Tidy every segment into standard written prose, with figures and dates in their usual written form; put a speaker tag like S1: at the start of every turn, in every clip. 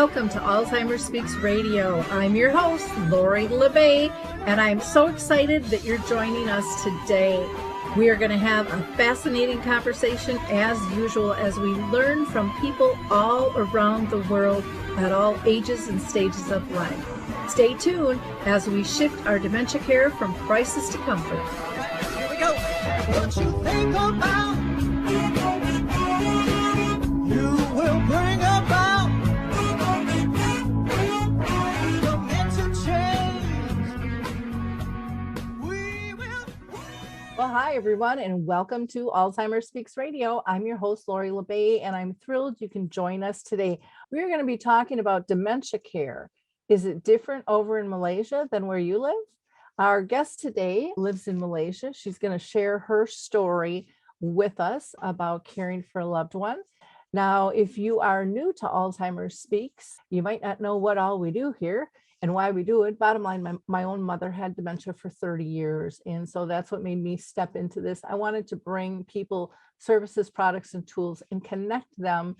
S1: Welcome to Alzheimer Speaks Radio. I'm your host, Lori La Bey, and I'm so excited that you're joining us today. We are going to have a fascinating conversation as usual as we learn from people all around the world at all ages and stages of life. Stay tuned as we shift our dementia care from crisis to comfort.
S2: Here we go. What you think about, you will bring about dementia change. We will.
S3: Well, hi, everyone, and welcome to Alzheimer Speaks Radio. I'm your host, Lori La Bey, and I'm thrilled you can join us today. We're going to be talking about dementia care. Is it different over in Malaysia than where you live? Our guest today lives in Malaysia. She's going to share her story with us about caring for a loved one. Now, if you are new to Alzheimer Speaks, you might not know what all we do here and why we do it. Bottom line, my own mother had dementia for 30 years. And so that's what made me step into this. I wanted to bring people services, products, and tools and connect them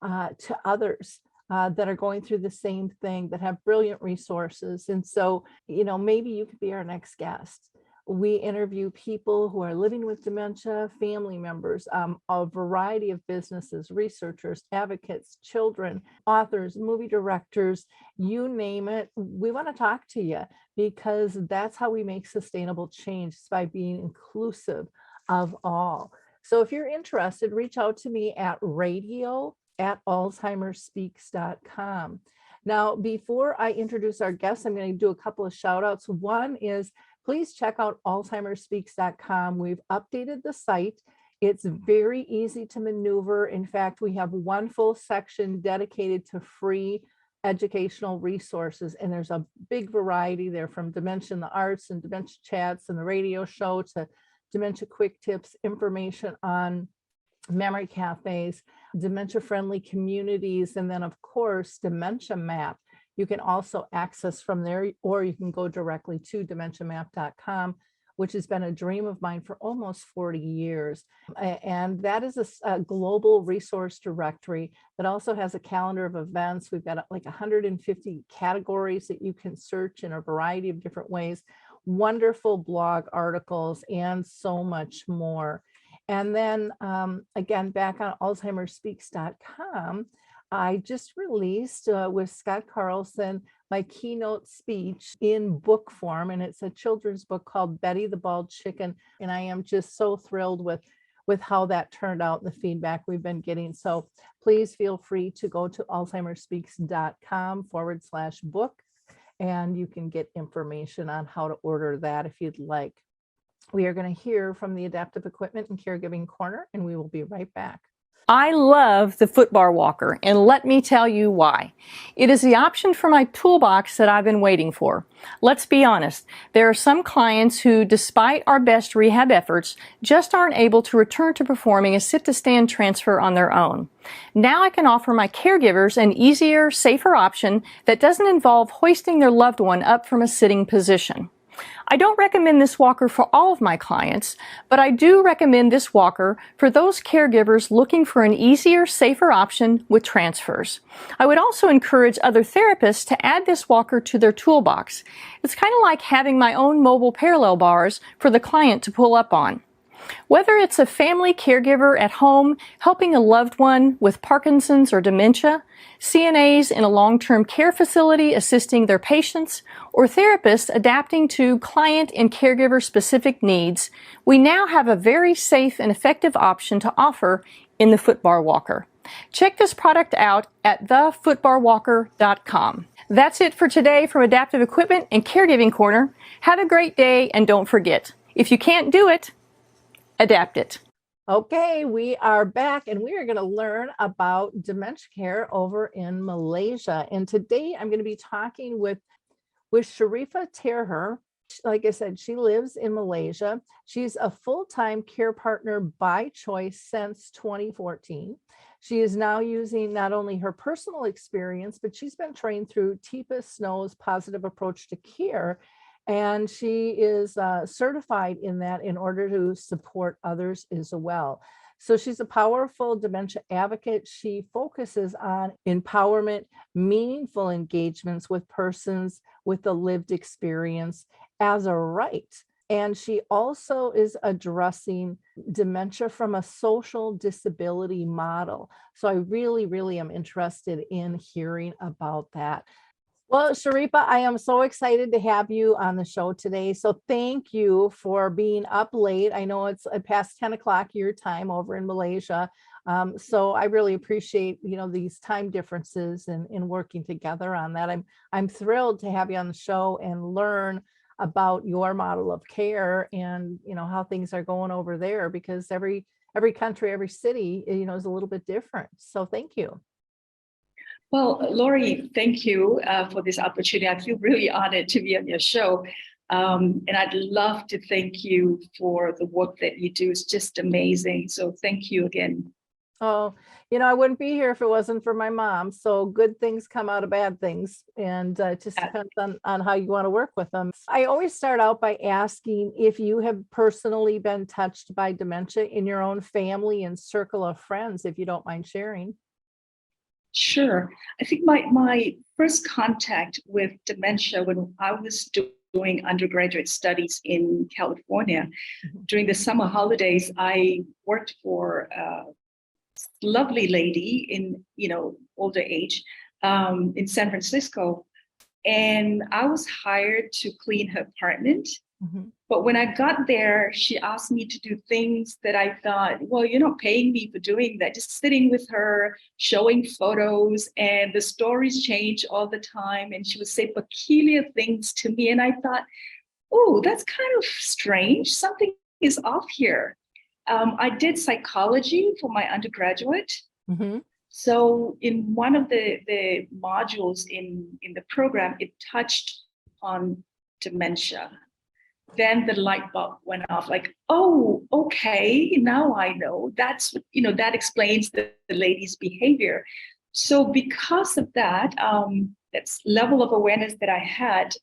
S3: to others that are going through the same thing, that have brilliant resources. And so, maybe you could be our next guest. We interview people who are living with dementia, family members, a variety of businesses, researchers, advocates, children, authors, movie directors, you name it. We want to talk to you because that's how we make sustainable change, by being inclusive of all. So if you're interested, reach out to me at radio@alzheimerspeaks.com. Now, before I introduce our guests, I'm going to do a couple of shout outs. One is, please check out alzheimerspeaks.com. We've updated the site. It's very easy to maneuver. In fact, we have one full section dedicated to free educational resources, and there's a big variety there, from dementia in the arts and dementia chats and the radio show to dementia quick tips, information on memory cafes, dementia-friendly communities, and then, of course, Dementia Map. You can also access from there, or you can go directly to dementiamap.com, which has been a dream of mine for almost 40 years. And that is a global resource directory that also has a calendar of events. We've got like 150 categories that you can search in a variety of different ways, wonderful blog articles, and so much more. And then again, back on alzheimerspeaks.com, I just released with Scott Carlson my keynote speech in book form, and it's a children's book called Betty the Bald Chicken. And I am just so thrilled with how that turned out and the feedback we've been getting. So please feel free to go to alzheimerspeaks.com/book, and you can get information on how to order that if you'd like. We are going to hear from the Adaptive Equipment and Caregiving Corner, and we will be right back.
S4: I love the footbar walker, and let me tell you why. It is the option for my toolbox that I've been waiting for. Let's be honest, there are some clients who, despite our best rehab efforts, just aren't able to return to performing a sit-to-stand transfer on their own. Now I can offer my caregivers an easier, safer option that doesn't involve hoisting their loved one up from a sitting position. I don't recommend this walker for all of my clients, but I do recommend this walker for those caregivers looking for an easier, safer option with transfers. I would also encourage other therapists to add this walker to their toolbox. It's kind of like having my own mobile parallel bars for the client to pull up on. Whether it's a family caregiver at home helping a loved one with Parkinson's or dementia, CNAs in a long-term care facility assisting their patients, or therapists adapting to client and caregiver specific needs, we now have a very safe and effective option to offer in the footbar walker. Check this product out at thefootbarwalker.com. That's it for today from Adaptive Equipment and Caregiving Corner. Have a great day, and don't forget, if you can't do it, adapt it.
S3: Okay, we are back, and we are going to learn about dementia care over in Malaysia. And today I'm going to be talking with Sharifah Tahir. Like I said, she lives in Malaysia. She's a full-time care partner by choice since 2014. She is now using not only her personal experience, but she's been trained through Teepa Snow's Positive Approach to Care. And she is certified in that in order to support others as well. So she's a powerful dementia advocate. She focuses on empowerment, meaningful engagements with persons with a lived experience as a right. And she also is addressing dementia from a social disability model. So I really, really am interested in hearing about that. Well, Sharifah, I am so excited to have you on the show today. So thank you for being up late. I know it's past 10 o'clock your time over in Malaysia. So I really appreciate, these time differences and in working together on that. I'm thrilled to have you on the show and learn about your model of care and, how things are going over there, because every country, every city, is a little bit different. So thank you.
S5: Well, Lori, thank you for this opportunity. I feel really honored to be on your show. And I'd love to thank you for the work that you do. It's just amazing. So thank you again.
S3: Oh, I wouldn't be here if it wasn't for my mom. So good things come out of bad things. And it just depends on how you want to work with them. I always start out by asking if you have personally been touched by dementia in your own family and circle of friends, if you don't mind sharing.
S5: Sure. I think my first contact with dementia when I was doing undergraduate studies in California, during the summer holidays, I worked for a lovely lady in, older age in San Francisco. And I was hired to clean her apartment. Mm-hmm. But when I got there, she asked me to do things that I thought, well, you're not paying me for doing that. Just sitting with her, showing photos, and the stories change all the time. And she would say peculiar things to me. And I thought, oh, that's kind of strange. Something is off here. I did psychology for my undergraduate. Mm-hmm. So in one of the modules in the program, it touched on dementia. Then the light bulb went off, like, oh, okay, now I know. That's, that explains the lady's behavior. So because of that, that's level of awareness that I had,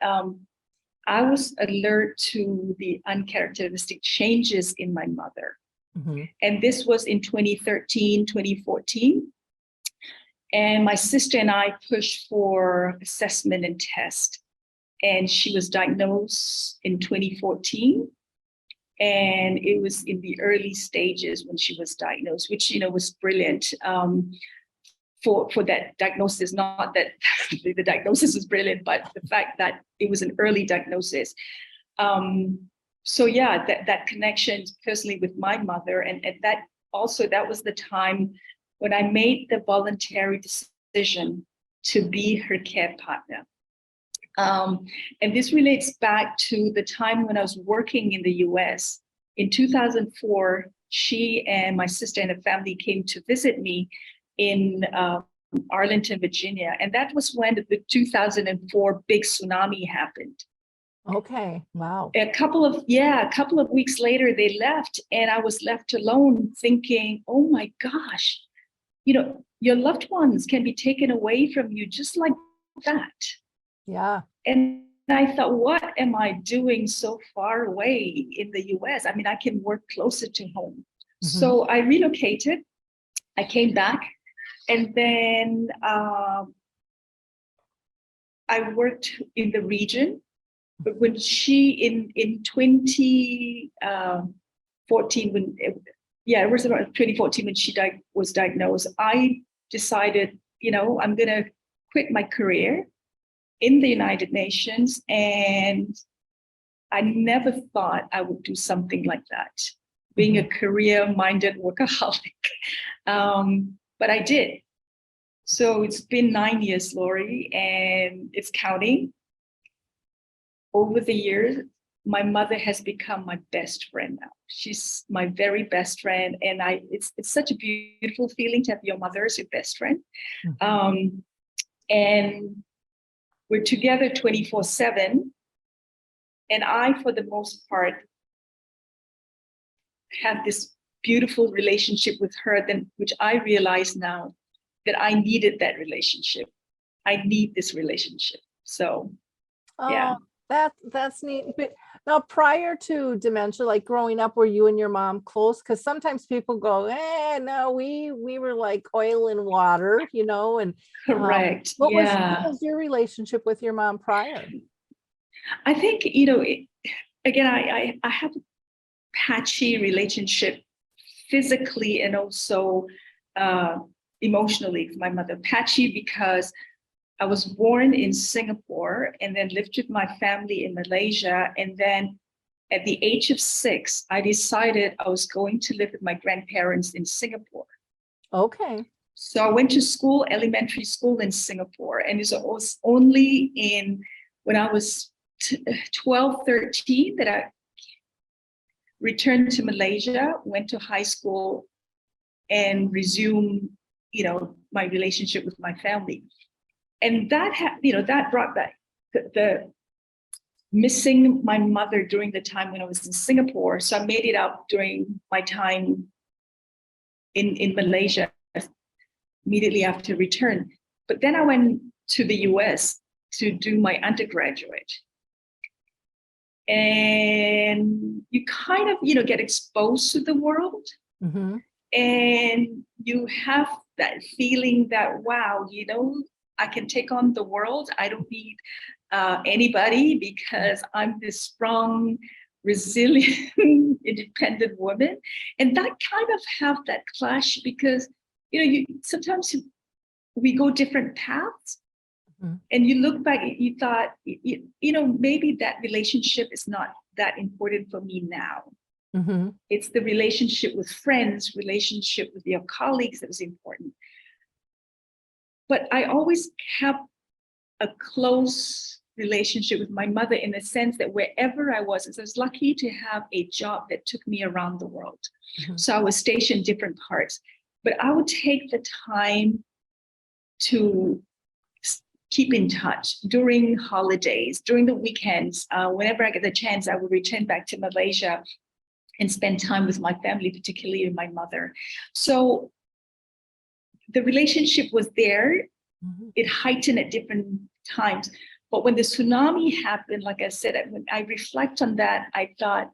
S5: I was alert to the uncharacteristic changes in my mother. Mm-hmm. And this was in 2013, 2014. And my sister and I pushed for assessment and test. And she was diagnosed in 2014. And it was in the early stages when she was diagnosed, which, was brilliant for that diagnosis. Not that the diagnosis was brilliant, but the fact that it was an early diagnosis. So yeah, that connection personally with my mother. And that was the time when I made the voluntary decision to be her care partner. And this relates back to the time when I was working in the US. In 2004, she and my sister and her family came to visit me in Arlington, Virginia. And that was when the 2004 big tsunami happened.
S3: Okay, wow.
S5: A couple of weeks later, they left, and I was left alone thinking, oh my gosh, your loved ones can be taken away from you just like that.
S3: Yeah.
S5: And I thought, what am I doing so far away in the US? I mean, I can work closer to home. Mm-hmm. So I relocated. I came back, and then I worked in the region. But when she in 2014, it was around 2014 when she was diagnosed, I decided, I'm going to quit my career in the United Nations. And I never thought I would do something like that, being a career-minded workaholic. But I did. So it's been 9 years, Lori, and it's counting. Over the years, my mother has become my best friend now. She's my very best friend. And it's such a beautiful feeling to have your mother as your best friend. Mm-hmm. And we're together 24/7. And I, for the most part, have this beautiful relationship with her, which I realize now that I needed that relationship. I need this relationship. So, yeah.
S3: That's neat. But now, prior to dementia, like growing up, were you and your mom close? Because sometimes people go, no, we were like oil and water, and
S5: Correct.
S3: what
S5: Yeah.
S3: was your relationship with your mom prior?
S5: I think, again, I have a patchy relationship physically and also emotionally with my mother. Patchy because I was born in Singapore and then lived with my family in Malaysia. And then at the age of 6, I decided I was going to live with my grandparents in Singapore.
S3: Okay.
S5: So I went to school, elementary school in Singapore. And it was only when I was 12, 13 that I returned to Malaysia, went to high school, and resumed, my relationship with my family. And that that brought back the missing my mother during the time when I was in Singapore. So I made it up during my time in Malaysia immediately after return. But then I went to the US to do my undergraduate. And you kind of, get exposed to the world.
S3: Mm-hmm.
S5: And you have that feeling that, wow, I can take on the world. I don't need anybody because I'm this strong, resilient, independent woman. And that kind of have that clash because, sometimes we go different paths. Mm-hmm. And you look back, you thought, maybe that relationship is not that important for me now. Mm-hmm. It's the relationship with friends, relationship with your colleagues that was important. But I always kept a close relationship with my mother in the sense that wherever I was lucky to have a job that took me around the world. Mm-hmm. So I was stationed in different parts, but I would take the time to keep in touch during holidays, during the weekends. Whenever I get the chance, I would return back to Malaysia and spend time with my family, particularly my mother. So the relationship was there. Mm-hmm. It heightened at different times. But when the tsunami happened, like I said, when I reflect on that, I thought,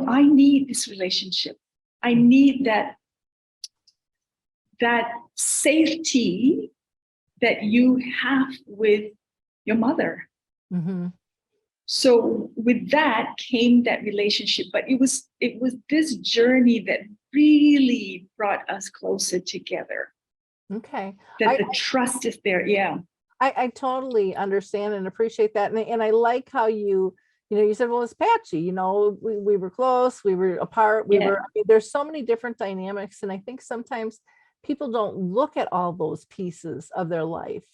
S5: I need this relationship. I need that safety that you have with your mother. Mm-hmm. So with that came that relationship, but it was this journey that really brought us closer together.
S3: Okay.
S5: That the trust is there. Yeah.
S3: I totally understand and appreciate that. And I like how you said, well, it's patchy, we were close, we were apart, there's so many different dynamics. And I think sometimes people don't look at all those pieces of their life,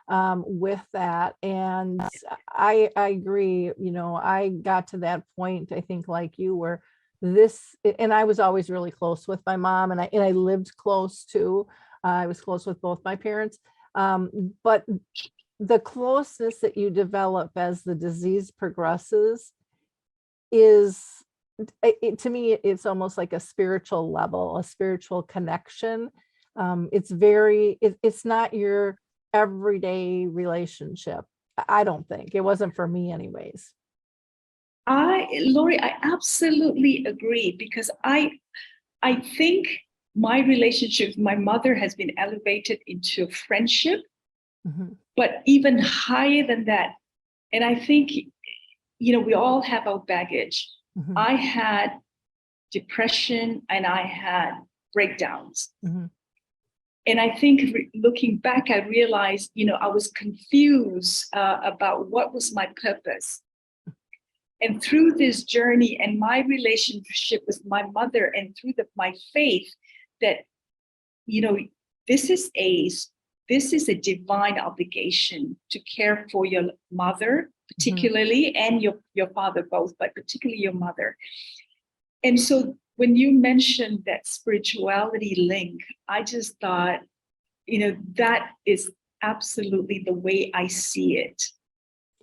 S3: with that. And I agree, I got to that point, I think like you were and I was always really close with my mom and I lived close too. I was close with both my parents. But the closeness that you develop as the disease progresses is, to me, it's almost like a spiritual level, a spiritual connection. It's not your everyday relationship. I don't think it wasn't for me anyways.
S5: Lori, I absolutely agree because I think my relationship with my mother has been elevated into friendship, mm-hmm. but even higher than that. And I think, we all have our baggage. Mm-hmm. I had depression and I had breakdowns. Mm-hmm. And I think looking back, I realized, I was confused about what was my purpose. And through this journey and my relationship with my mother and through my faith, that, this is a divine obligation to care for your mother, particularly, mm-hmm. and your father both, but particularly your mother. And so when you mentioned that spirituality link, I just thought, that is absolutely the way I see it.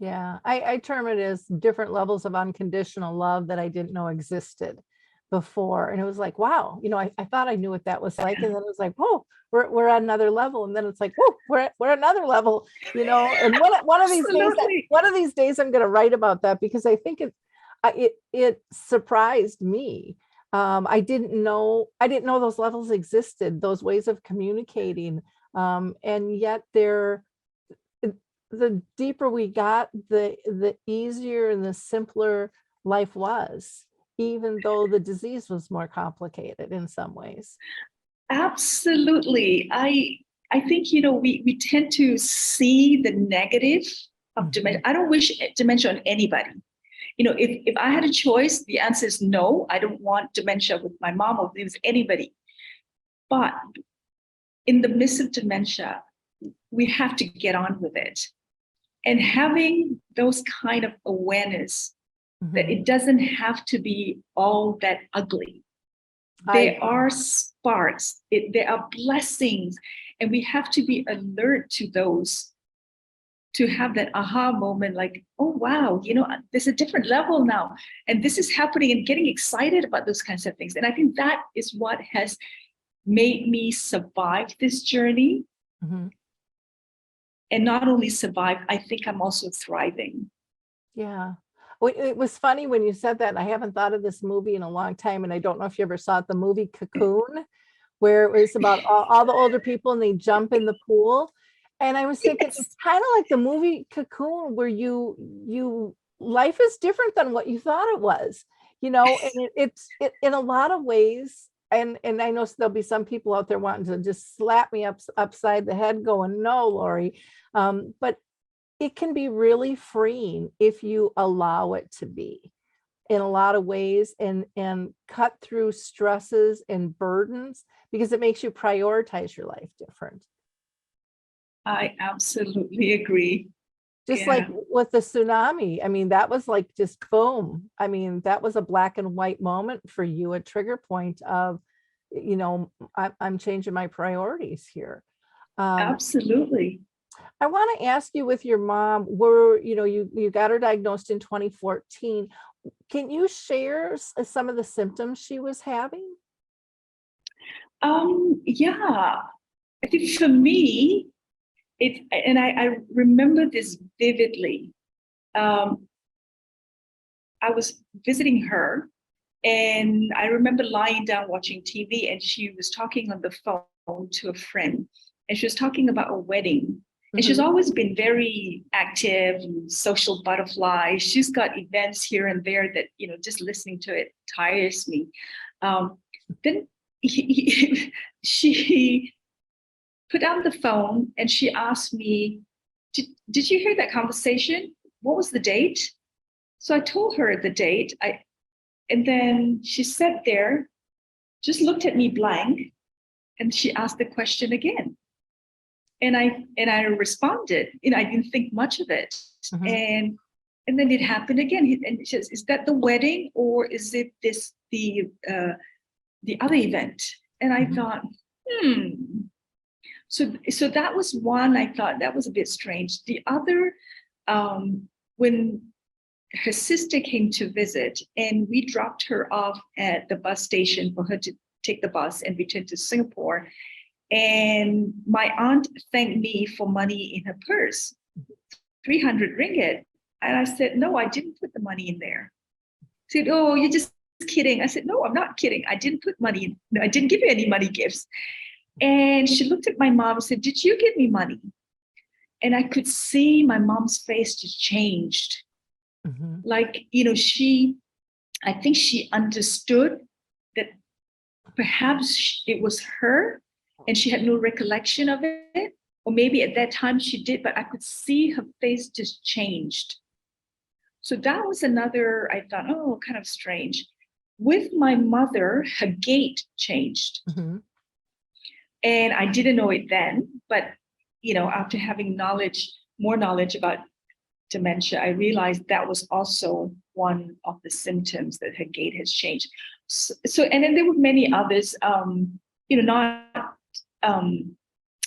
S3: Yeah, I term it as different levels of unconditional love that I didn't know existed. before. And it was like, wow, I thought I knew what that was like. And then it was like, whoa, we're at another level. And then it's like, whoa, we're at another level, and one of these days,
S5: Absolutely.
S3: I'm going to write about that, because I think it surprised me. I didn't know those levels existed, those ways of communicating. And yet the deeper we got, the easier and the simpler life was, even though the disease was more complicated in some ways.
S5: Absolutely. I think, we tend to see the negative of dementia. I don't wish dementia on anybody. If I had a choice, the answer is no. I don't want dementia with my mom or with anybody. But in the midst of dementia, we have to get on with it. And having those kind of awareness that it doesn't have to be all that ugly. There are sparks, there are blessings, and we have to be alert to those, to have that aha moment, like, oh, wow, there's a different level now, and this is happening, and getting excited about those kinds of things. And I think that is what has made me survive this journey. And not only survive, I think I'm also thriving.
S3: Yeah. Well, it was funny when you said that. I haven't thought of this movie in a long time, and I don't know if you ever saw it, the movie Cocoon, where it was about all the older people and they jump in the pool. And I was thinking, it's kind of like the movie Cocoon, where life is different than what you thought it was, and it's in a lot of ways. And I know there'll be some people out there wanting to just slap me upside the head going, no, Lori. But it can be really freeing if you allow it to be, in a lot of ways, and cut through stresses and burdens, because it makes you prioritize your life different.
S5: I absolutely agree.
S3: Just like with the tsunami. I mean, that was like just boom. I mean, that was a black and white moment for you, a trigger point of, I'm changing my priorities here.
S5: Absolutely.
S3: I want to ask you, with your mom, you got her diagnosed in 2014. Can you share some of the symptoms she was having?
S5: Yeah, I think for me, I remember this vividly. I was visiting her, and I remember lying down watching TV, and she was talking on the phone to a friend, and she was talking about a wedding. And she's always been very active and social butterfly. She's got events here and there that, just listening to it tires me. Then she put down the phone and she asked me, did you hear that conversation? What was the date? So I told her the date. And then she sat there, just looked at me blank, and she asked the question again. And I responded, I didn't think much of it. And then it happened again. And she says, is that the wedding, or is it the other event? And I thought, So that was one. I thought that was a bit strange. The other, when her sister came to visit, and we dropped her off at the bus station for her to take the bus and return to Singapore. And my aunt thanked me for money in her purse, 300 ringgit. And I said, no, I didn't put the money in there. She said, oh, you're just kidding. I said, no, I'm not kidding. I didn't put money in. No, I didn't give you any money gifts. And she looked at my mom and said, did you give me money? And I could see my mom's face just changed. Like, I think she understood that perhaps it was her, and she had no recollection of it, or maybe at that time she did, but I could see her face just changed. So that was another, I thought, oh, kind of strange. With my mother, her gait changed. And I didn't know it then, but, after having more knowledge about dementia, I realized that was also one of the symptoms, that her gait has changed. So and then there were many others,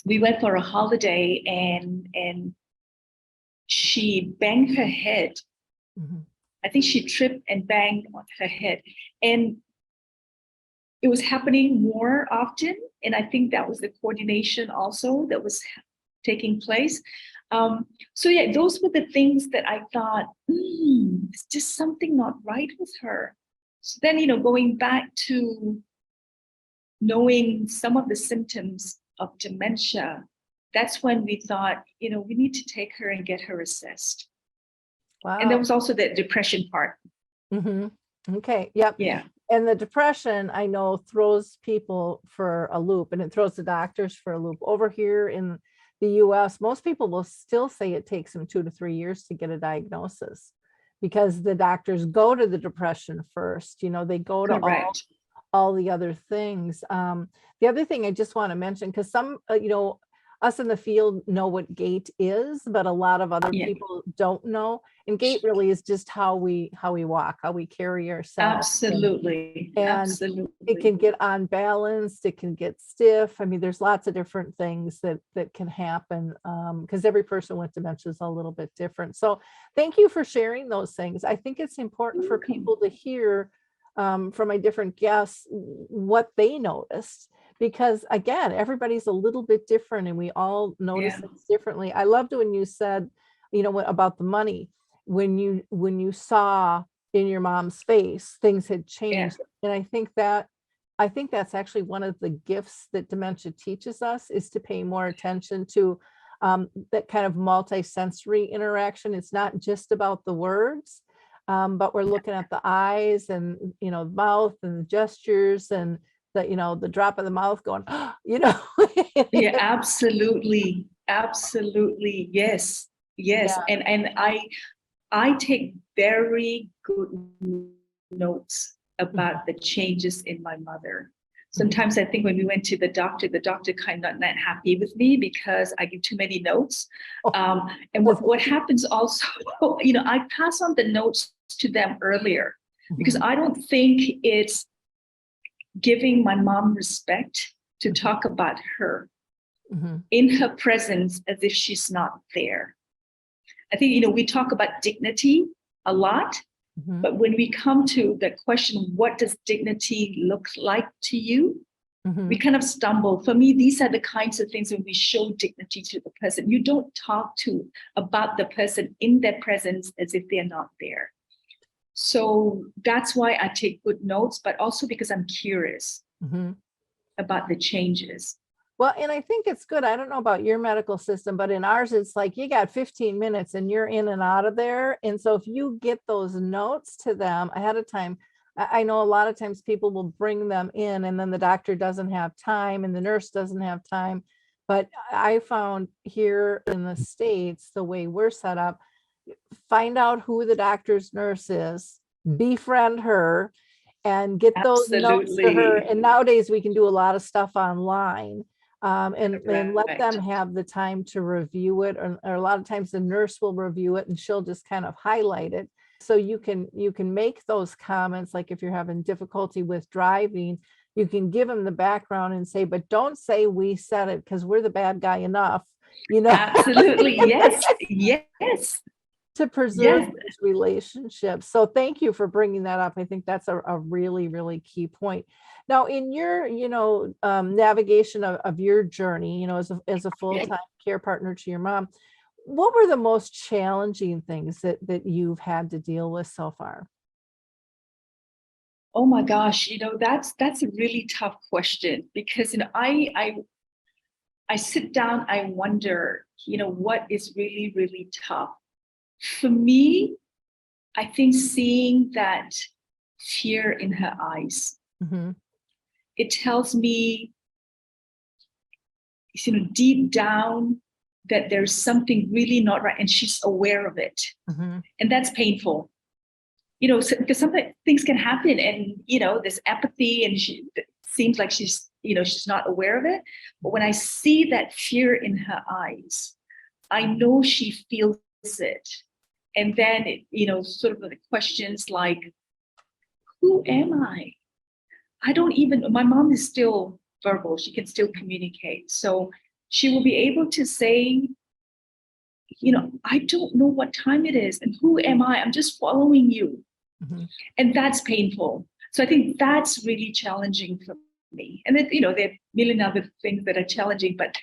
S5: we went for a holiday, and she banged her head. I think she tripped and banged on her head. And it was happening more often. And I think that was the coordination also that was taking place. So yeah, those were the things that I thought, there's just something not right with her. So then, going back to knowing some of the symptoms of dementia, that's when we thought, we need to take her and get her assessed.
S3: Wow.
S5: And there was also the depression part.
S3: Okay. Yep.
S5: Yeah.
S3: And the depression, I know, throws people for a loop, and it throws the doctors for a loop. Over here in the US, most people will still say it takes them 2 to 3 years to get a diagnosis, because the doctors go to the depression first. They go to all the other things. The other thing I just want to mention, because some, us in the field know what gait is, but a lot of other people don't know. And gait really is just how we walk, how we carry ourselves.
S5: Absolutely.
S3: And
S5: Absolutely.
S3: it can get unbalanced, it can get stiff. I mean, there's lots of different things that can happen, because every person with dementia is a little bit different. So thank you for sharing those things. I think it's important for people to hear from my different guests what they noticed, because again, everybody's a little bit different and we all notice things differently. I loved when you said, about the money, when you saw in your mom's face things had changed. And I think that's actually one of the gifts that dementia teaches us, is to pay more attention to that kind of multi-sensory interaction. It's not just about the words, but we're looking at the eyes and, the mouth and the gestures and the drop of the mouth going,
S5: Yeah, absolutely. Absolutely. Yes. Yes.
S3: Yeah.
S5: And I take very good notes about the changes in my mother. Sometimes I think when we went to the doctor kind of not happy with me because I give too many notes. And what happens also, I pass on the notes to them earlier, because I don't think it's giving my mom respect to talk about her in her presence as if she's not there. I think, we talk about dignity a lot, but when we come to the question, what does dignity look like to you? We kind of stumble. For me, these are the kinds of things when we show dignity to the person. You don't talk about the person in their presence as if they're not there. So that's why I take good notes, but also because I'm curious about the changes.
S3: Well, and I think it's good. I don't know about your medical system, but in ours, it's like you got 15 minutes and you're in and out of there. And so if you get those notes to them ahead of time, I know a lot of times people will bring them in and then the doctor doesn't have time and the nurse doesn't have time. But I found here in the States, the way we're set up, find out who the doctor's nurse is, befriend her, and get those notes to her. And nowadays we can do a lot of stuff online. And let them have the time to review it, or a lot of times the nurse will review it and she'll just kind of highlight it. So you can make those comments, like if you're having difficulty with driving, you can give them the background and say, but don't say we said it, because we're the bad guy enough,
S5: Absolutely. Yes. Yes.
S3: To preserve this relationship. So thank you for bringing that up. I think that's a really, really key point. Now, in your, navigation of your journey, as a full-time care partner to your mom, what were the most challenging things that you've had to deal with so far?
S5: Oh my gosh, that's a really tough question, because I sit down, I wonder, what is really, really tough. For me, I think seeing that fear in her eyes, it tells me, deep down that there's something really not right, and she's aware of it. And that's painful. Because sometimes things can happen and, there's apathy and it seems like she's not aware of it. But when I see that fear in her eyes, I know she feels it. And then, sort of the questions like, who am I? My mom is still verbal. She can still communicate. So she will be able to say, I don't know what time it is and who am I? I'm just following you. And that's painful. So I think that's really challenging for me. And then, there are a million other things that are challenging, but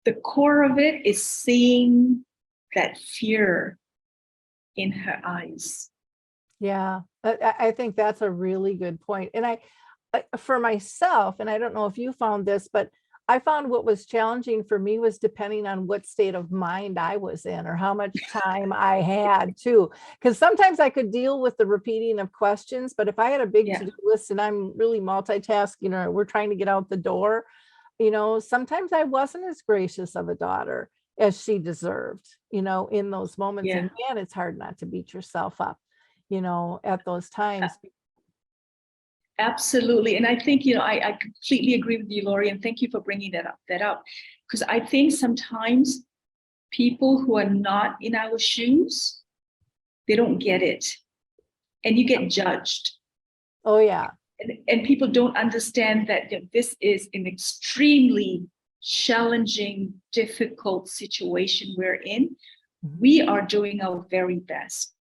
S5: the core of it is seeing that fear in her eyes.
S3: Yeah, I think that's a really good point. And for myself, and I don't know if you found this, but I found what was challenging for me was depending on what state of mind I was in or how much time I had too. Because sometimes I could deal with the repeating of questions, but if I had a big to-do list and I'm really multitasking or we're trying to get out the door, sometimes I wasn't as gracious of a daughter as she deserved, in those moments.
S5: Yeah.
S3: And man, it's hard not to beat yourself up, at those times.
S5: Absolutely. And I think, I completely agree with you, Lori, and thank you for bringing that up. Because I think sometimes people who are not in our shoes, they don't get it. And you get judged.
S3: Oh, yeah.
S5: And people don't understand that this is an extremely challenging, difficult situation we're in.
S3: Mm-hmm.
S5: We are doing our very best.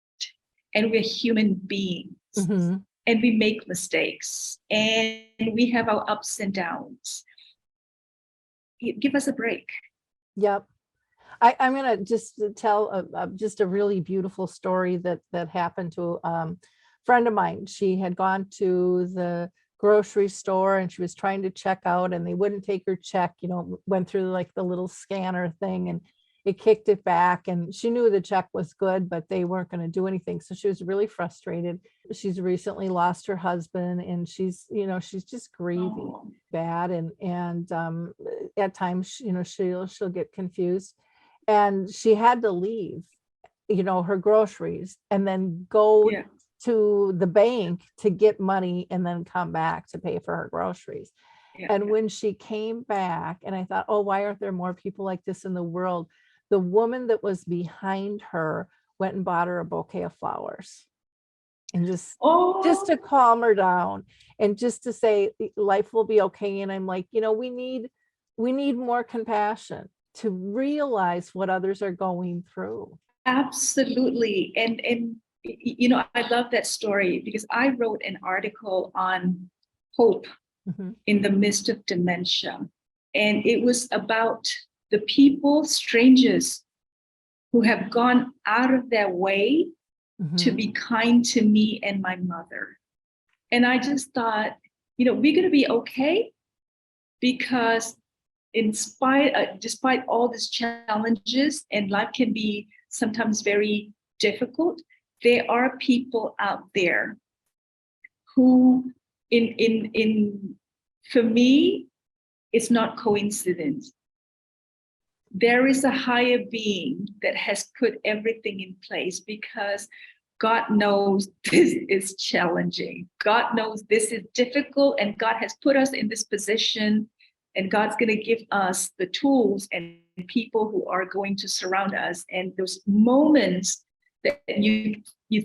S5: And we're human beings.
S3: Mm-hmm.
S5: And we make mistakes and we have our ups and downs. Give us a break.
S3: Yep. I'm going to just tell just a really beautiful story that happened to a friend of mine. She had gone to the grocery store and she was trying to check out and they wouldn't take her check, went through like the little scanner thing and it kicked it back, and she knew the check was good, but they weren't going to do anything. So she was really frustrated. She's recently lost her husband and she's just grieving bad. And at times, she'll get confused, and she had to leave, her groceries and then go to the bank to get money and then come back to pay for her groceries. And when she came back, and I thought, oh, why aren't there more people like this in the world? The woman that was behind her went and bought her a bouquet of flowers, and just to calm her down and just to say life will be okay. And I'm like, we need more compassion to realize what others are going through.
S5: Absolutely. And I love that story because I wrote an article on hope in the midst of dementia. And it was about the people, strangers, who have gone out of their way to be kind to me and my mother. And I just thought, we're going to be okay because despite all these challenges, and life can be sometimes very difficult, there are people out there who, for me, it's not coincidence. There is a higher being that has put everything in place because God knows this is challenging. God knows this is difficult, and God has put us in this position, and God's going to give us the tools and people who are going to surround us. And those moments that you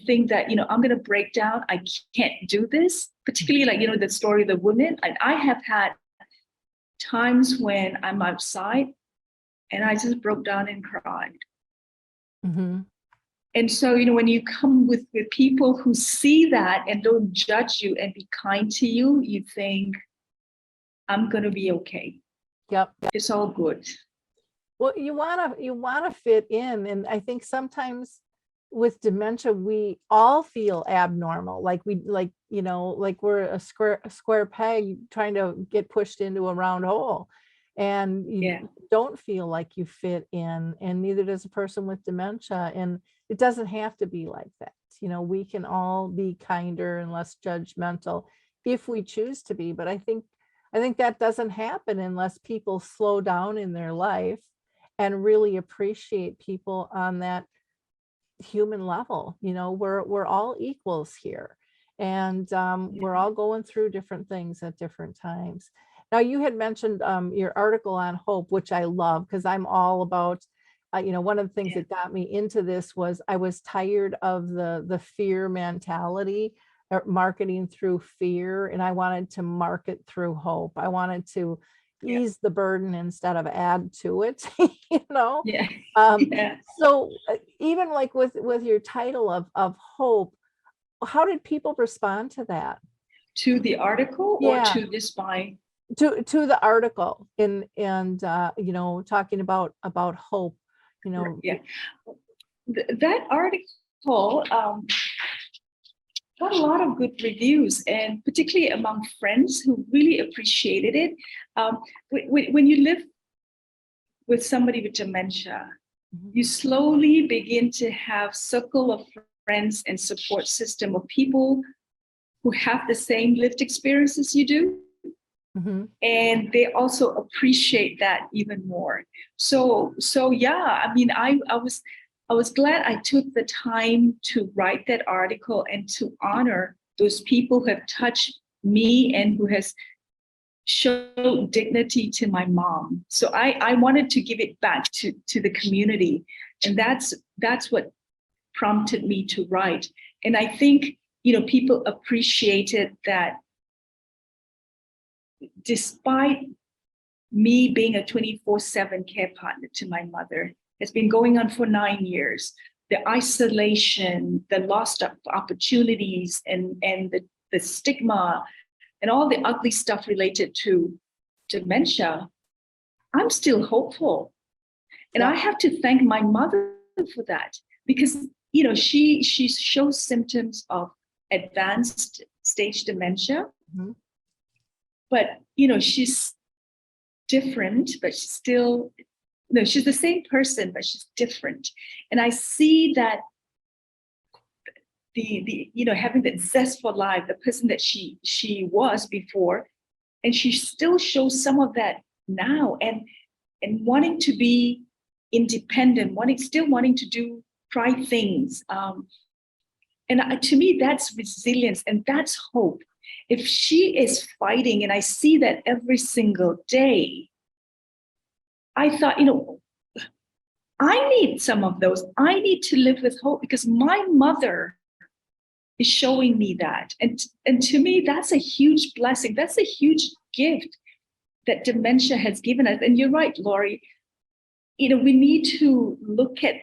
S5: think that, I'm going to break down, I can't do this, particularly like, the story of the woman. And I have had times when I'm outside and I just broke down and cried. And so, when you come with people who see that and don't judge you and be kind to you, you think, I'm going to be okay.
S3: Yep.
S5: It's all good.
S3: Well, you want to fit in. And I think sometimes with dementia, we all feel abnormal. Like we're a square peg trying to get pushed into a round hole. And you don't feel like you fit in, and neither does a person with dementia. And it doesn't have to be like that. We can all be kinder and less judgmental if we choose to be. But I think that doesn't happen unless people slow down in their life and really appreciate people on that human level. We're all equals here, and we're all going through different things at different times. Now, you had mentioned your article on hope, which I love because I'm all about, one of the things that got me into this was I was tired of the fear mentality, or marketing through fear, and I wanted to market through hope. I wanted to ease the burden instead of add to it, So even like with your title of hope, how did people respond to that?
S5: To the article or to this my?
S3: To the article and you know, talking about hope, you know.
S5: Yeah, that article got a lot of good reviews, and particularly among friends who really appreciated it. When you live with somebody with dementia, you slowly begin to have circle of friends and support system of people who have the same lived experiences you do. And they also appreciate that even more. So yeah, I mean, I was glad I took the time to write that article and to honor those people who have touched me and who has shown dignity to my mom. So I wanted to give it back to the community. And that's what prompted me to write. And I think, you know, people appreciated that despite me being a 24/7 care partner to my mother, it's been going on for 9 years. The isolation, the loss of opportunities, and the stigma, and all the ugly stuff related to dementia, I'm still hopeful. And I have to thank my mother for that, because, you know, she shows symptoms of advanced stage dementia. But, you know, she's different, but she's still, no, she's the same person, but she's different. And I see that the you know, having that zest for life, the person that she was before, and she still shows some of that now, and wanting to be independent, still wanting to try things. And to me, that's resilience and that's hope. If she is fighting, and I see that every single day, I thought, you know, I need some of those. I need to live with hope, because my mother is showing me that. And to me, that's a huge blessing. That's a huge gift that dementia has given us. And you're right, Lori, you know, we need to look at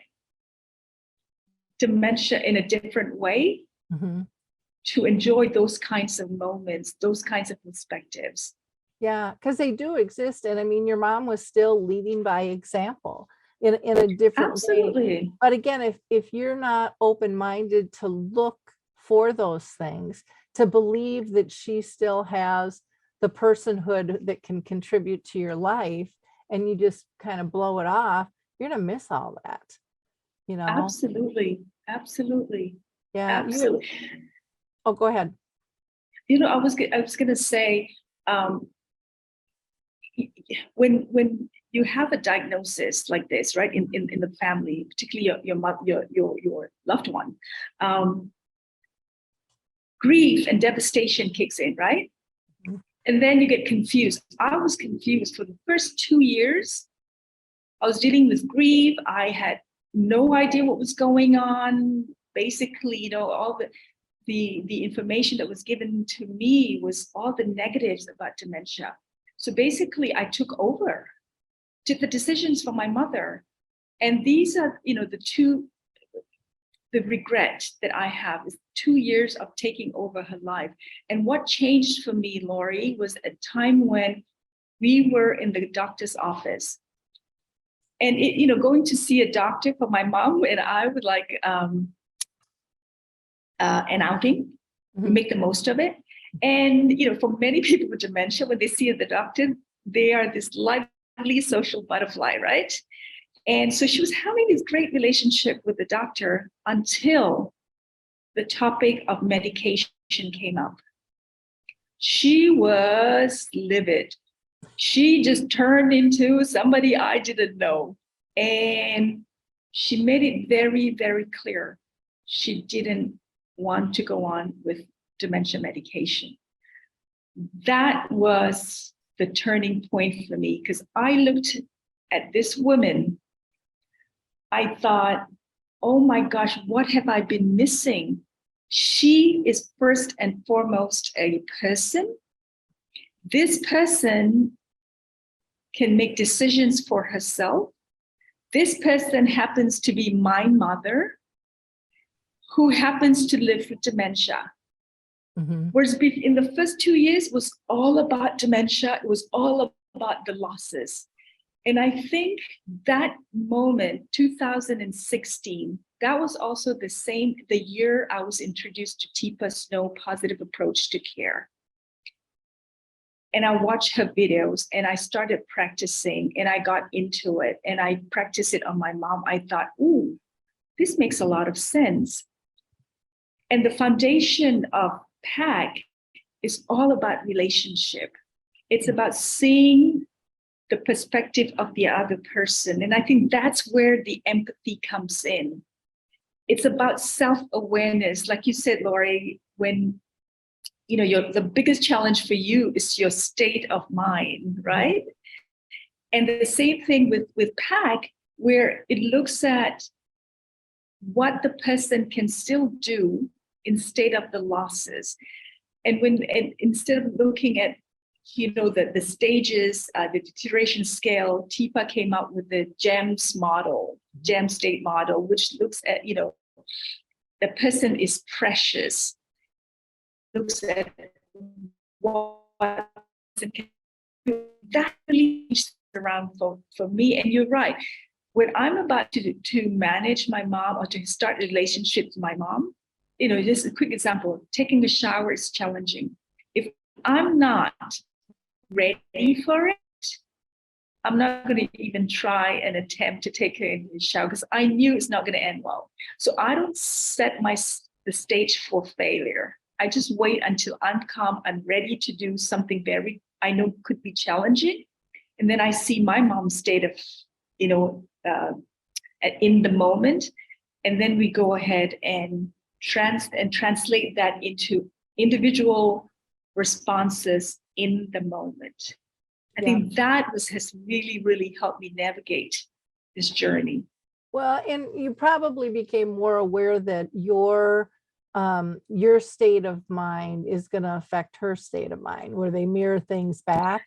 S5: dementia in a different way. To enjoy those kinds of moments, those kinds of perspectives.
S3: Yeah, because they do exist. And I mean, your mom was still leading by example in a different way. But again, if you're not open-minded to look for those things, to believe that she still has the personhood that can contribute to your life, and you just kind of blow it off, you're gonna miss all that, you know?
S5: Absolutely.
S3: Yeah.
S5: Absolutely.
S3: Oh, go ahead.
S5: You know, I was going to say, when you have a diagnosis like this, right, in the family, particularly your loved one, grief and devastation kicks in, right? And then you get confused. I was confused for the first 2 years. I was dealing with grief. I had no idea what was going on. Basically, you know, all the information that was given to me was all the negatives about dementia. So basically, I took the decisions for my mother. And these are, you know, the regret that I have is 2 years of taking over her life. And what changed for me, Lori, was a time when we were in the doctor's office. And, you know, going to see a doctor for my mom, and I would like an outing, make the most of it. And, you know, for many people with dementia, when they see the doctor, they are this lively social butterfly, right? And so she was having this great relationship with the doctor until the topic of medication came up. She was livid. She just turned into somebody I didn't know. And she made it very, very clear she didn't want to go on with dementia medication. That was the turning point for me, because I looked at this woman. I thought, oh my gosh, what have I been missing? She is first and foremost a person. This person can make decisions for herself. This person happens to be my mother, who happens to live with dementia. Whereas in the first 2 years, it was all about dementia. It was all about the losses. And I think that moment, 2016, that was also the year I was introduced to Teepa's No Positive Approach to Care. And I watched her videos and I started practicing and I got into it and I practiced it on my mom. I thought, ooh, this makes a lot of sense. And the foundation of PAC is all about relationship. It's about seeing the perspective of the other person. And I think that's where the empathy comes in. It's about self-awareness. Like you said, Lori, when the biggest challenge for you is your state of mind, right? And the same thing with PAC, where it looks at what the person can still do instead of the losses. And instead of looking at the stages, the deterioration scale, Teepa came up with the GEMS model, GEM state model, which looks at, the person is precious, looks at what that really is around for me. And you're right. When I'm about to manage my mom or to start a relationship with my mom, just a quick example, taking a shower is challenging. If I'm not ready for it, I'm not going to even try and attempt to take her in the shower because I knew it's not going to end well. So I don't set the stage for failure. I just wait until I'm calm, I'm ready to do something I know could be challenging. And then I see my mom's state of, in the moment. And then we go ahead and translate that into individual responses in the moment. I think that has really, really helped me navigate this journey.
S3: Well, and you probably became more aware that your state of mind is going to affect her state of mind, where they mirror things back.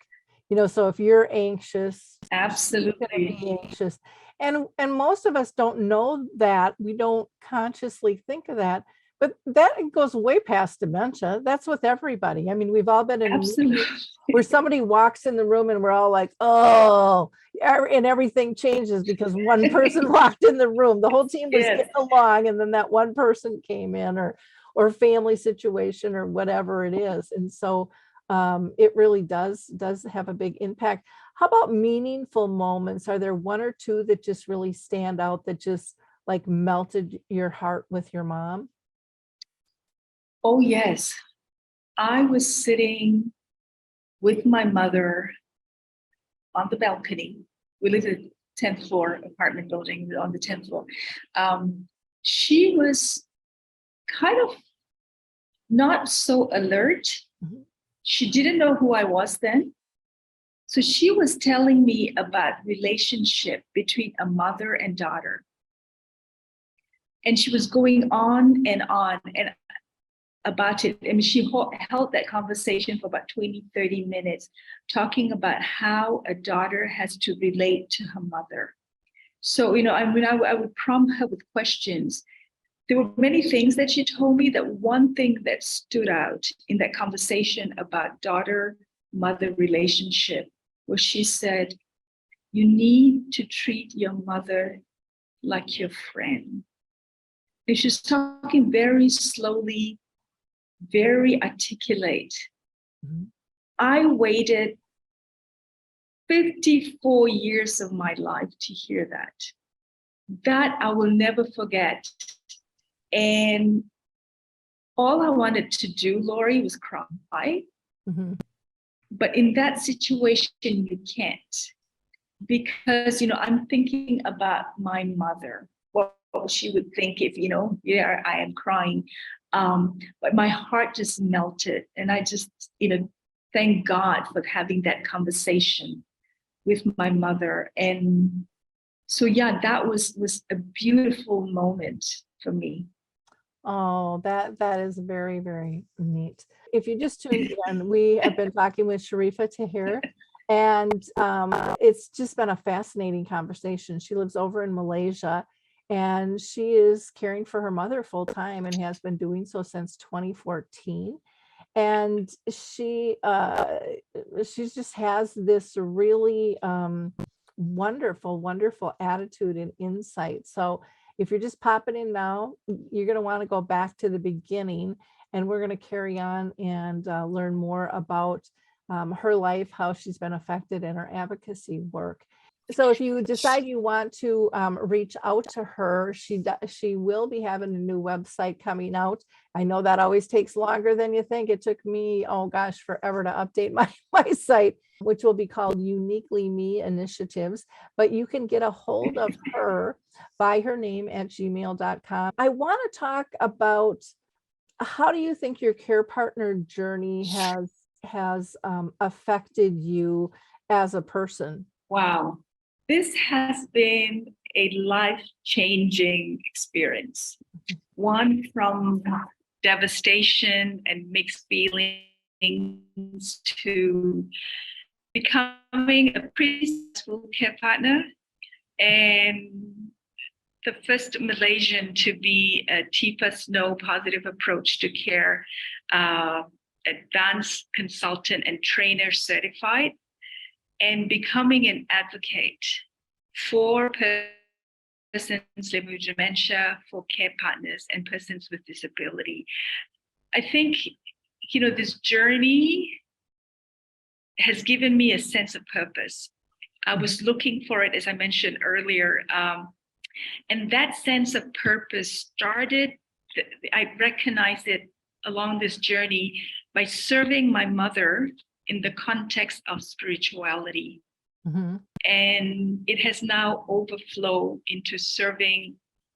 S3: So if you're anxious,
S5: absolutely,
S3: she's going to be anxious. And most of us don't know that. We don't consciously think of that. But that goes way past dementia. That's with everybody. I mean, we've all been in a meeting where somebody walks in the room and we're all like, oh, and everything changes because one person walked in the room. The whole team was getting along, and then that one person came in, or family situation or whatever it is. And so it really does have a big impact. How about meaningful moments? Are there one or two that just really stand out that just like melted your heart with your mom?
S5: Oh, yes. I was sitting with my mother on the balcony. We live in a 10th floor apartment building on the 10th floor. She was kind of not so alert. Mm-hmm. She didn't know who I was then. So she was telling me about relationship between a mother and daughter. And she was going on and about it. I mean, she held that conversation for about 20, 30 minutes, talking about how a daughter has to relate to her mother. So, I would prompt her with questions. There were many things that she told me. That one thing that stood out in that conversation about daughter-mother relationship was she said, you need to treat your mother like your friend. And she's talking very slowly, very articulate. Mm-hmm. I waited 54 years of my life to hear that. That I will never forget. And all I wanted to do, Lori, was cry. Mm-hmm. But in that situation, you can't. Because, I'm thinking about my mother. What she would think if, I am crying. But my heart just melted. And I just, thank God for having that conversation with my mother. And so, that was a beautiful moment for me.
S3: Oh, that is very, very neat. If you just tuned in, we have been talking with Sharifah Tahir, and it's just been a fascinating conversation. She lives over in Malaysia, and she is caring for her mother full time and has been doing so since 2014. And she just has this really wonderful attitude and insight. So if you're just popping in now, you're going to want to go back to the beginning, and we're going to carry on and learn more about her life, how she's been affected in her advocacy work. So if you decide you want to reach out to her, she will be having a new website coming out. I know that always takes longer than you think. It took me, oh gosh, forever to update my site, which will be called Uniquely Me Initiatives. But you can get a hold of her by her name at gmail.com. I want to talk about, how do you think your care partner journey has affected you as a person?
S5: Wow. This has been a life-changing experience. One from devastation and mixed feelings to becoming a pretty successful care partner, and the first Malaysian to be a Teepa Snow positive approach to care, advanced consultant and trainer certified, and becoming an advocate for persons living with dementia, for care partners, and persons with disability. I think, this journey has given me a sense of purpose. I was looking for it, as I mentioned earlier, and that sense of purpose started, I recognized it along this journey by serving my mother in the context of spirituality.
S3: Mm-hmm.
S5: And it has now overflowed into serving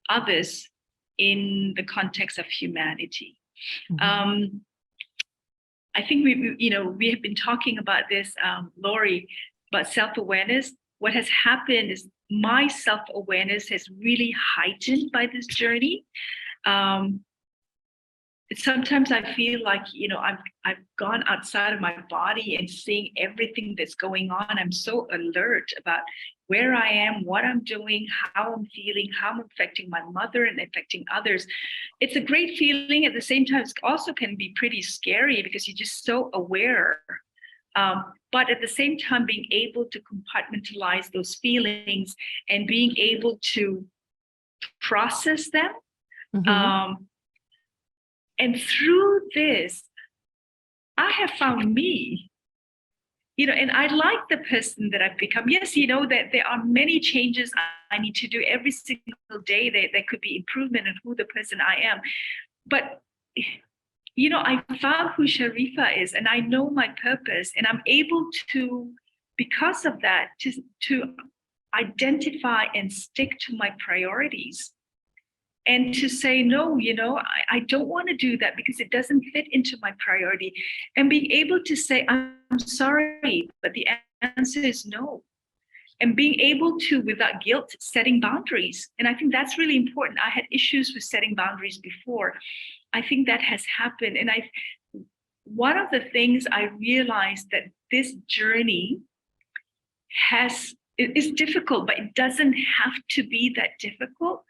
S5: others in the context of humanity.
S3: Mm-hmm.
S5: I think we have been talking about this, Lori, about self-awareness. What has happened is my self-awareness has really heightened by this journey. Sometimes I feel like, I've gone outside of my body and seeing everything that's going on. I'm so alert about where I am, what I'm doing, how I'm feeling, how I'm affecting my mother and affecting others. It's a great feeling. At the same time, it also can be pretty scary because you're just so aware. But at the same time, being able to compartmentalize those feelings and being able to process them.
S3: Mm-hmm.
S5: And through this, I have found me, and I like the person that I've become. Yes, that there are many changes I need to do every single day. There could be improvement in who the person I am. But, I found who Sharifah is, and I know my purpose, and I'm able to, because of that, to identify and stick to my priorities. And to say, no, I don't want to do that because it doesn't fit into my priority. And being able to say, I'm sorry, but the answer is no. And being able to, without guilt, setting boundaries. And I think that's really important. I had issues with setting boundaries before. I think that has happened. And one of the things I realized that this journey is difficult, but it doesn't have to be that difficult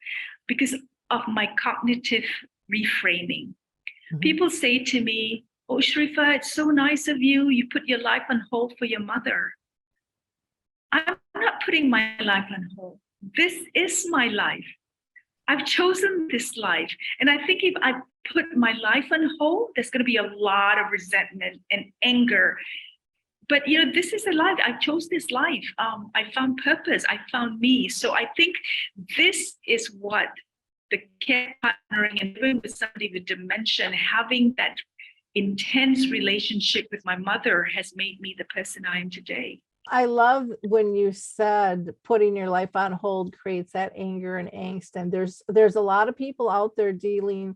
S5: because of my cognitive reframing. Mm-hmm. People say to me, oh, Sharifah, it's so nice of you. You put your life on hold for your mother. I'm not putting my life on hold. This is my life. I've chosen this life. And I think if I put my life on hold, there's going to be a lot of resentment and anger. But, this is a life. I chose this life. I found purpose. I found me. So I think this is what the care partnering and living with somebody with dementia, having that intense relationship with my mother has made me the person I am today.
S3: I love when you said putting your life on hold creates that anger and angst. And there's a lot of people out there dealing,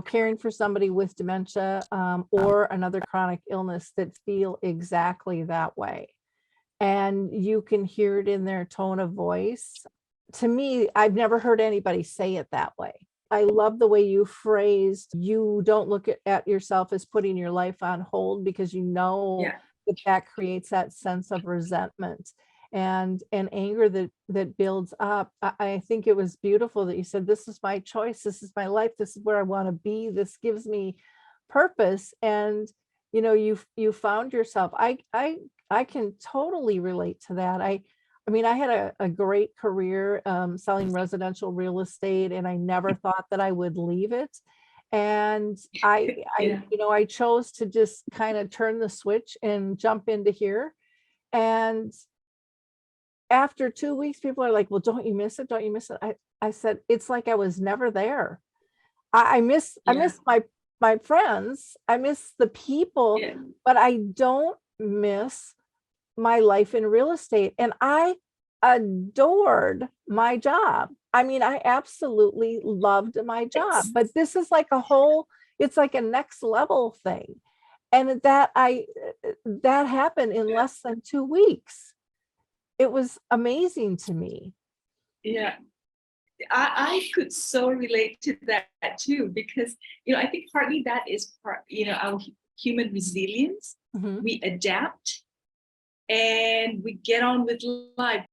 S3: caring for somebody with dementia or another chronic illness that feel exactly that way. And you can hear it in their tone of voice. To me, I've never heard anybody say it that way. I love the way you phrased, you don't look at yourself as putting your life on hold because that creates that sense of resentment. and anger that builds up. I think it was beautiful that you said, this is my choice, this is my life, this is where I want to be, this gives me purpose. And you found yourself. I can totally relate to that. I mean, I had a great career selling residential real estate, and I never thought that I would leave it. And I chose to just kind of turn the switch and jump into here. And after 2 weeks, people are like, well, don't you miss it? Don't you miss it? I said, it's like I was never there. I miss my friends. I miss the people, but I don't miss my life in real estate. And I adored my job. I mean, I absolutely loved my job, but this is like it's like a next level thing. And that happened in less than 2 weeks. It was amazing to me.
S5: Yeah. I could so relate to that too, because, I think partly that is our human resilience.
S3: Mm-hmm.
S5: We adapt and we get on with life.